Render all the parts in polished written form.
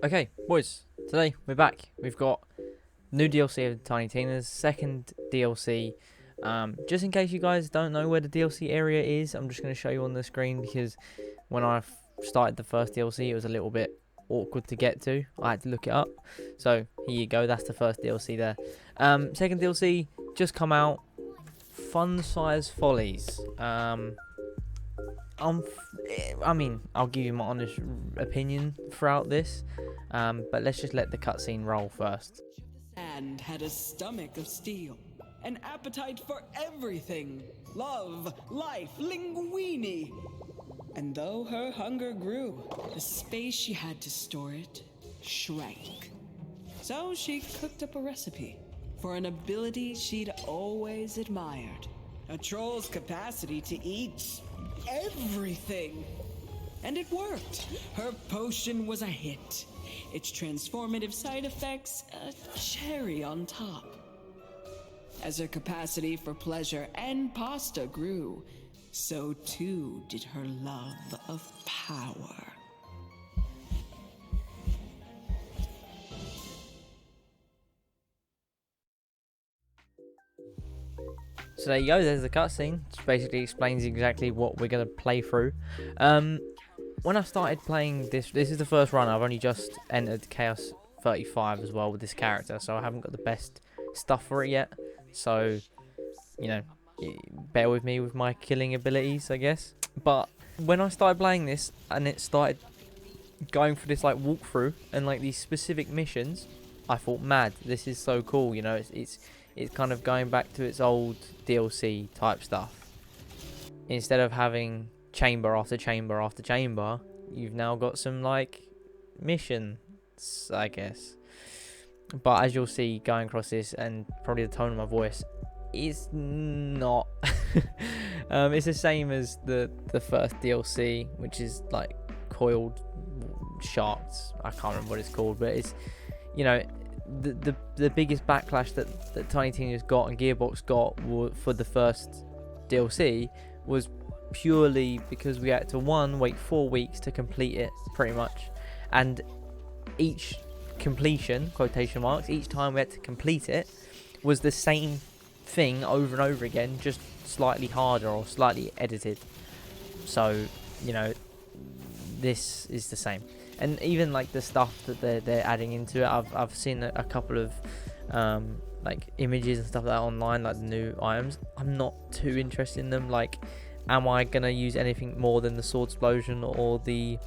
Okay, boys, today we're back. We've got new DLC of Tiny Tina's, second DLC. Just in case you guys don't know where the DLC area is, I'm just going to show you on the screen because when I started the first DLC, it was a little bit awkward to get to. I had to look it up. So here you go, that's the first DLC there. Second DLC just come out, Fun Size Follies. I mean, I'll give you my honest opinion throughout this, but let's just let the cutscene roll first. And had a stomach of steel, an appetite for everything, love, life, linguini. And though her hunger grew, the space she had to store it shrank. So she cooked up a recipe for an ability she'd always admired. A troll's capacity to eat everything. And it worked. Her potion was a hit. Its transformative side effects, a cherry on top. As her capacity for pleasure and pasta grew, so too did her love of power. So there you go, there's the cutscene. Which basically explains exactly what we're going to play through. When I started playing this is the first run. I've only just entered Chaos 35 as well with this character, so I haven't got the best stuff for it yet. So, you know, bear with me with my killing abilities, I guess. But when I started playing this and it started going for this like walkthrough and like these specific missions, I thought, mad, this is so cool. You know, it's kind of going back to its old DLC type stuff. Instead of having chamber after chamber after chamber, you've now got some like missions, I guess. But as you'll see going across this, and probably the tone of my voice, it's not. It's the same as the first DLC, which is like coiled sharks. I can't remember what it's called, but it's, you know, the biggest backlash that Tiny Tina's got and Gearbox got for the first DLC was purely because we had to wait 4 weeks to complete it, pretty much, and each completion, quotation marks, each time we had to complete it was the same thing over and over again, just slightly harder or slightly edited. So, you know, this is the same. And even like the stuff that they're adding into it, I've seen a couple of like images and stuff like that online, like the new items. I'm not too interested in them. Like, am I gonna use anything more than the sword explosion or the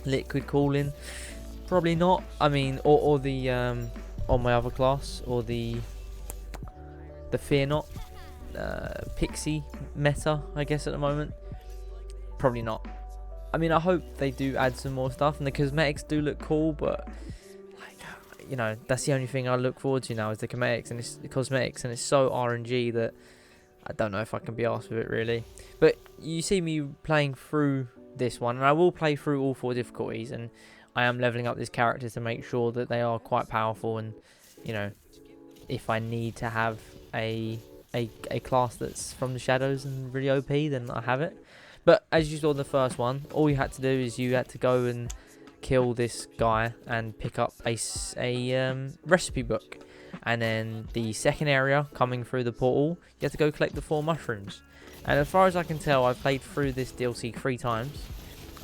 liquid cooling? Probably not. I mean, or the on my other class, or the fear not pixie meta, I guess, at the moment. Probably not. I mean, I hope they do add some more stuff, and the cosmetics do look cool, but like, you know, that's the only thing I look forward to now is the cosmetics, and it's so RNG that I don't know if I can be arsed with it really. But you see me playing through this one, and I will play through all 4 difficulties, and I am leveling up this character to make sure that they are quite powerful, and you know, if I need to have a class that's from the shadows and really OP, then I have it. But as you saw in the first one, all you had to do is you had to go and kill this guy and pick up a recipe book. And then the second area, coming through the portal, you have to go collect the 4 mushrooms. And as far as I can tell, I've played through this DLC 3 times.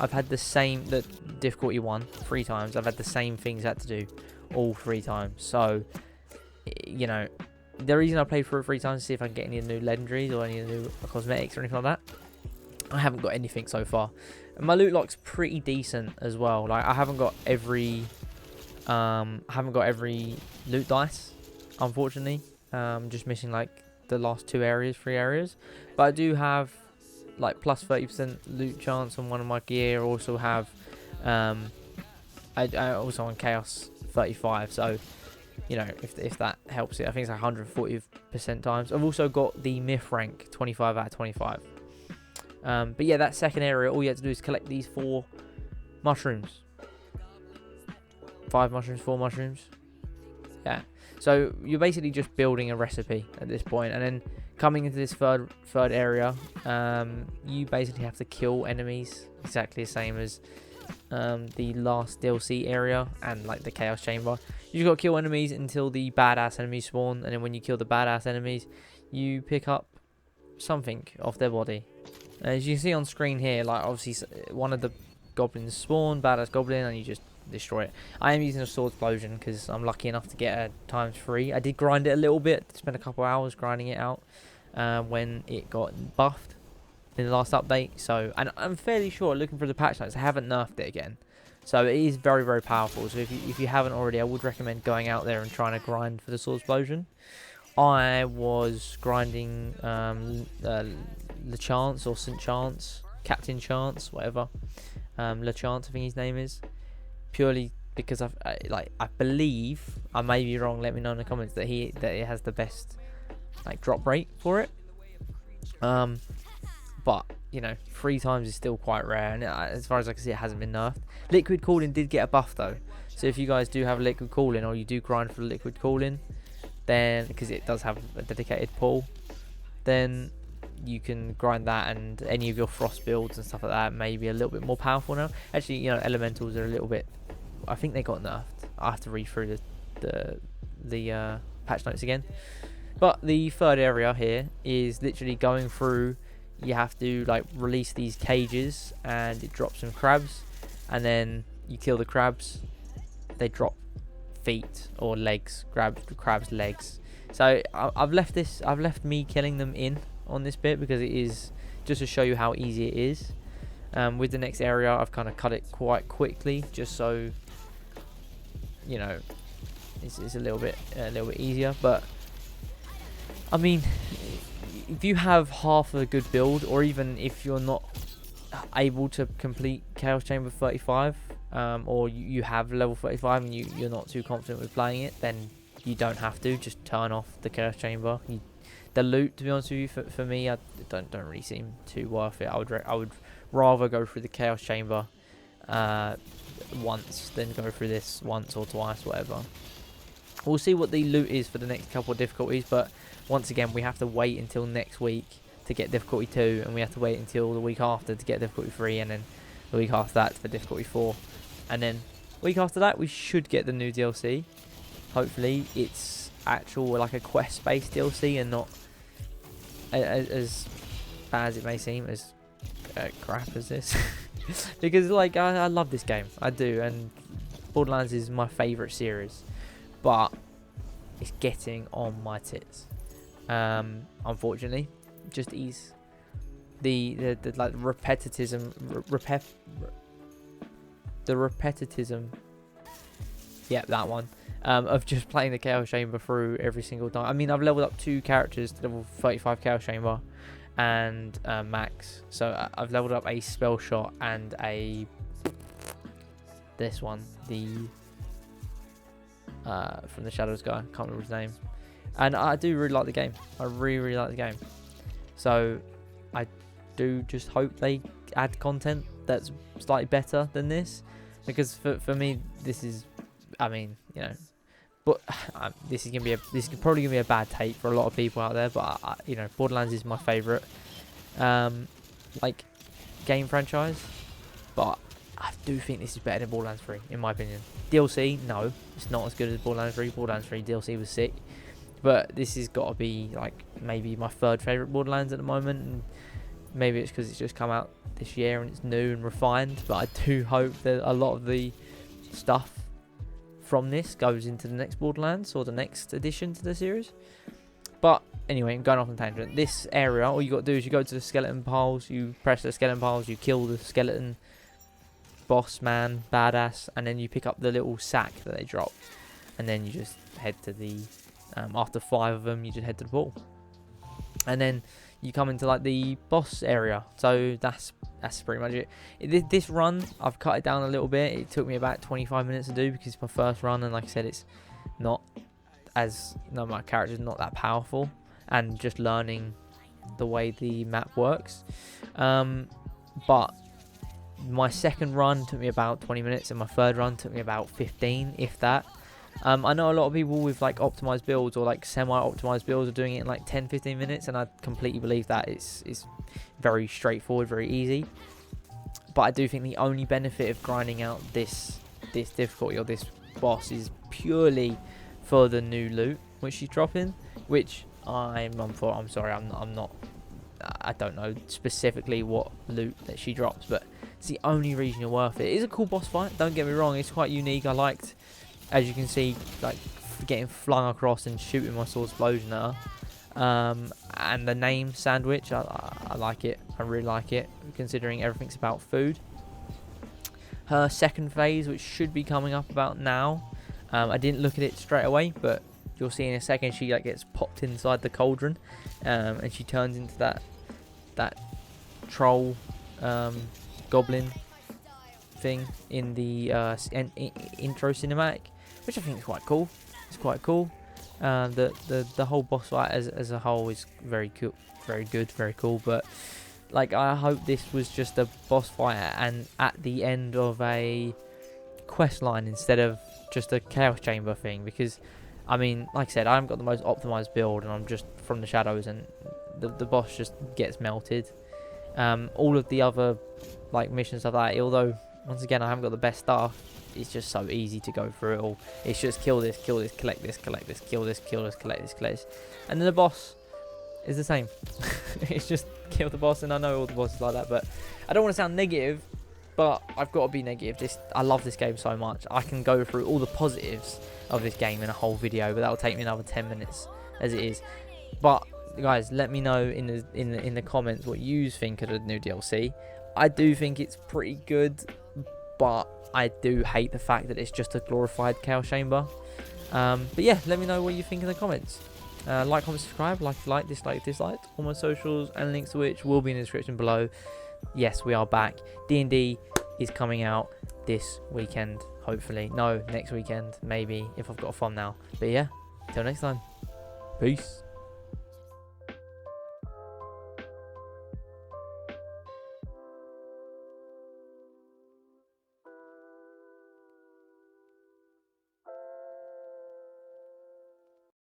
I've had the difficulty 1 3 times. I've had the same things I had to do all 3 times. So, you know, the reason I played through it 3 times is to see if I can get any new legendaries or any new cosmetics or anything like that. I haven't got anything so far. And my loot lock's pretty decent as well. Like, I haven't got every loot dice, unfortunately. Just missing like the last 3 areas. But I do have like plus 30% loot chance on one of my gear. I also have I also on Chaos 35. So, you know, if that helps it, I think it's 140% times. I've also got the myth rank 25 out of 25. But yeah, that second area, all you have to do is collect these 4 mushrooms. 5 mushrooms, 4 mushrooms. Yeah. So you're basically just building a recipe at this point, and then coming into this third area, you basically have to kill enemies exactly the same as the last DLC area and like the Chaos Chamber. You just got to kill enemies until the badass enemies spawn, and then when you kill the badass enemies, you pick up something off their body. As you can see on screen here, like obviously one of the goblins spawn, badass goblin, and you just destroy it. I am using a sword explosion because I'm lucky enough to get a ×3. I did grind it a little bit, spent a couple hours grinding it out when it got buffed in the last update. So, and I'm fairly sure, looking for the patch notes, I haven't nerfed it again. So it is very, very powerful. So if you haven't already, I would recommend going out there and trying to grind for the sword explosion. I was grinding LeChance or St. Chance, Captain Chance, whatever. LeChance, I think his name is. Purely because I believe, I may be wrong, let me know in the comments, that it has the best like drop rate for it. But you know, 3 times is still quite rare, and as far as I can see, it hasn't been nerfed. Liquid cooling did get a buff though, so if you guys do have liquid cooling, or you do grind for liquid cooling, then because it does have a dedicated pool, then you can grind that, and any of your frost builds and stuff like that may be a little bit more powerful now. Actually, you know, elementals are a little bit, I think they got nerfed. I have to read through the patch notes again. But the third area here is literally going through. You have to like release these cages, and it drops some crabs, and then you kill the crabs. They drop feet or legs, crabs legs. So I've left me killing them in on this bit because it is just to show you how easy it is. With the next area, I've kind of cut it quite quickly, just so you know it's a little bit easier. But I mean, if you have half a good build, or even if you're not able to complete Chaos Chamber 35, or you have level 35 and you're not too confident with playing it, then you don't have to. Just turn off the Chaos Chamber. The loot, to be honest with you, for me, I don't really seem too worth it. I would rather go through the Chaos Chamber once than go through this once or twice, whatever. We'll see what the loot is for the next couple of difficulties, but once again, we have to wait until next week to get difficulty 2, and we have to wait until the week after to get difficulty 3, and then the week after that for difficulty 4, and then week after that we should get the new DLC. Hopefully it's actual like a quest based DLC and not as bad as it may seem, as crap as this. Because like I love this game, I do, and Borderlands is my favourite series, but it's getting on my tits. Unfortunately, just ease the like repetitism, yeah, that one, of just playing the Chaos Chamber through every single time. I mean, I've leveled up 2 characters to level 35 Chaos Chamber and max, so I've leveled up a spell shot and this one, the from the Shadows guy, can't remember his name. And I do really like the game. I really like the game. So I do just hope they add content that's slightly better than this, because for me this is, I mean, you know, but this is probably gonna be a bad take for a lot of people out there. But you know, Borderlands is my favorite like game franchise. But I do think this is better than Borderlands 3, in my opinion. DLC, no, it's not as good as Borderlands 3. Borderlands 3 DLC was sick. But this has got to be like maybe my 3rd favourite Borderlands at the moment, and maybe it's because it's just come out this year and it's new and refined. But I do hope that a lot of the stuff from this goes into the next Borderlands or the next addition to the series. But anyway, I'm going off on a tangent. This area, all you got to do is you go to the skeleton piles, you press the skeleton piles, you kill the skeleton boss man, badass, and then you pick up the little sack that they drop, and then you just head to the after 5 of them, you just head to the pool, and then you come into like the boss area. So that's pretty much it. This run, I've cut it down a little bit. It took me about 25 minutes to do because it's my first run, and like I said, it's not as, no, my character's not that powerful, and just learning the way the map works. But my second run took me about 20 minutes, and my 3rd run took me about 15, if that. I know a lot of people with like optimized builds or like semi-optimized builds are doing it in like 10-15 minutes, and I completely believe that it's very straightforward, very easy. But I do think the only benefit of grinding out this difficulty or this boss is purely for the new loot which she's dropping, which I'm for. I'm sorry, I'm not. I don't know specifically what loot that she drops, but it's the only reason you're worth it. It is a cool boss fight. Don't get me wrong, it's quite unique. I liked, as you can see, like getting flung across and shooting my sword explosion at her. And the name Sandwich, I like it. I really like it, considering everything's about food. Her second phase, which should be coming up about now. I didn't look at it straight away, but you'll see in a second she like gets popped inside the cauldron, and she turns into that troll goblin thing in the intro cinematic, which I think is quite cool. It's quite cool. The whole boss fight as a whole is very cool, very good, very cool. But like, I hope this was just a boss fight and at the end of a quest line instead of just a chaos chamber thing, because I mean, like I said, I haven't got the most optimized build and I'm just from the shadows, and the boss just gets melted. All of the other like missions stuff like that, although once again I haven't got the best stuff, it's just so easy to go through it all. It's just kill this, collect this, collect this, kill this, collect this, collect this, and then the boss is the same. It's just kill the boss, and I know all the bosses like that, but I don't want to sound negative, but I've got to be negative. I love this game so much. I can go through all the positives of this game in a whole video, but that will take me another 10 minutes as it is. But guys, let me know in the comments what you think of the new DLC. I do think it's pretty good, but I do hate the fact that it's just a glorified Chaos Chamber. But yeah, let me know what you think in the comments. Like, comment, subscribe, like, dislike. All my socials and links to which will be in the description below. Yes, we are back. D&D is coming out this weekend, hopefully. No, next weekend, maybe, if I've got a thumbnail. But yeah, till next time. Peace.